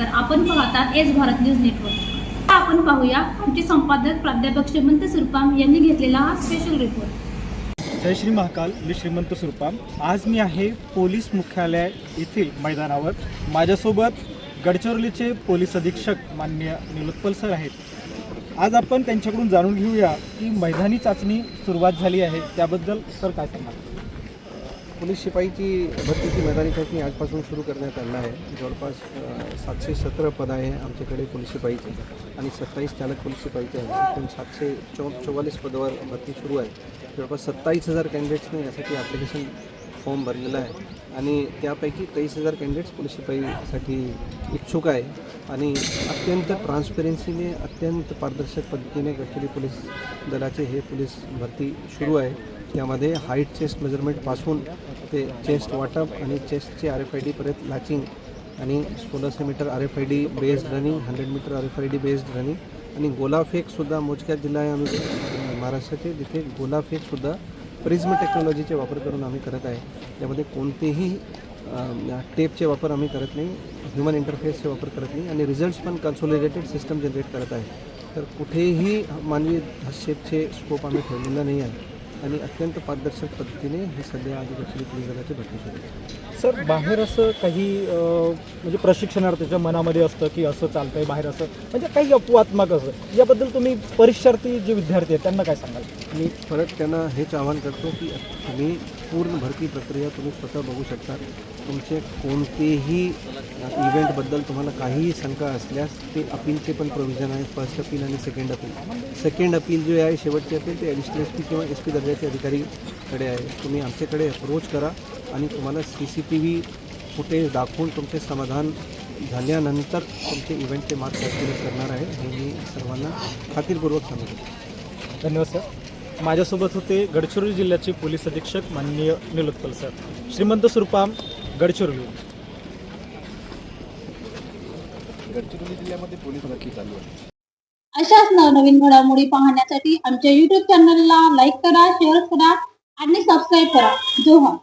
नमस्कार, आपण पाहतात एस भारत न्यूज नेटवर्क। आपण पाहूया आमचे संपादक प्राध्यापक श्रीमंत सुरपाम यांनी घेतलेला हा स्पेशल रिपोर्ट। जय श्री महाकाल। मी श्रीमंत सुरपाम। आज मी आहे पोलीस मुख्यालय येथील मैदानावर। माझ्यासोबत गडचिरोलीचे पोलीस अधीक्षक माननीय निलोत्पल सर आहेत। आज आपण त्यांच्याकडून जाणून घेऊया की मैदानी चाचणी सुरुवात झाली आहे, त्याबद्दल सर काय सांगणार? पोलीस शिपाईची भरतीची मैदानी चाचणी आजपासून सुरू करण्यात आली आहे। जवळपास 717 पद आहे आमच्याकडे पोलीस शिपाईचे आणि 27 चालक पोलीस शिपाईचे आहे। एकूण 744 पदावर भरती सुरू आहे। जवळपास 27,000 कॅन्डिडेट्सने यासाठी ॲप्लिकेशन फॉर्म भरलेला आहे आणि त्यापैकी 23,000 कॅन्डिडेट्स पोलीस शिपाईसाठी इच्छुक आहे आणि अत्यंत ट्रान्सपेरन्सीने, अत्यंत पारदर्शक पद्धतीने गडचिरोली पोलीस दलाचे हे पोलीस भरती सुरू आहे। त्यामध्ये हाईट चेस्ट मेजरमेंटपासून ते चेस्ट वाटप आणि चेस्टचे RFID परत लॅचिंग आणि 1600 metre RFID based running, 100 metre RFID based running आणि गोलाफेकसुद्धा मोजक्या जिल्हा आहे आम्ही महाराष्ट्राचे, जिथे गोलाफेकसुद्धा प्रिझम टेक्नॉलॉजीचे वापर करून आम्ही करत आहे। त्यामध्ये कोणतेही टेपचे वापर आम्ही करत नाही, ह्युमन इंटरफेसचे वापर करत नाही आणि रिझल्ट्स पण कन्सोलिडेटेड सिस्टम जनरेट करत आहे। तर कुठेही मानवी हस्तक्षेपचे स्कोप आम्ही ठेवलेला नाही आहे आणि अत्यंत पारदर्शक पद्धतीने हे सध्या गडचिरोली पोलीस दलाची भरती सुरू आहे। सर, बाहेर असं काही म्हणजे प्रशिक्षणार्थीच्या मनामध्ये असतं की असं चालतं आहे बाहेर, असं म्हणजे काही अपवादात्मक असं, याबद्दल तुम्ही परीक्षार्थी जे विद्यार्थी आहेत त्यांना काय सांगाल? मी परत त्यांना हेच आवाहन करतो की तुम्ही पूर्ण भरती प्रक्रिया तुम्ही स्वतः बघू शकता। तुमचे कोणतेही इव्हेंटबद्दल तुम्हाला काहीही शंका असल्यास ते अपीलचे पण प्रोव्हिजन आहे, फर्स्ट अपील आणि सेकंड अपील। सेकंड अपील जे आहे, शेवटचे अपील, ते ॲडिशनल SP किंवा SP दर्जाचे अधिकारीकडे आहे। तुम्ही आमच्याकडे अप्रोच करा आणि तुम्हाला CCTV फुटेज दाखवून तुमचे समाधान झाल्यानंतर तुमचे इव्हेंटचे मार्क कॅल्क्युलेट करणार आहे, हे मी सर्वांना खात्रीपूर्वक सांगतो। धन्यवाद सर। माझ्यासोबत होते गडचिरोली जिल्ह्याचे पोलीस अधीक्षक माननीय निलोत्पल सर। श्रीमंत सुरपाम, गडचिरोली। गडचिरोली जिल्ह्यामध्ये पोलीस भरती चालू आहे। अशाच नवनवीन घडामोडी पाहण्यासाठी आमच्या YouTube चॅनलला लाईक करा, शेअर करा आणि सबस्क्राईब करा। जोहार।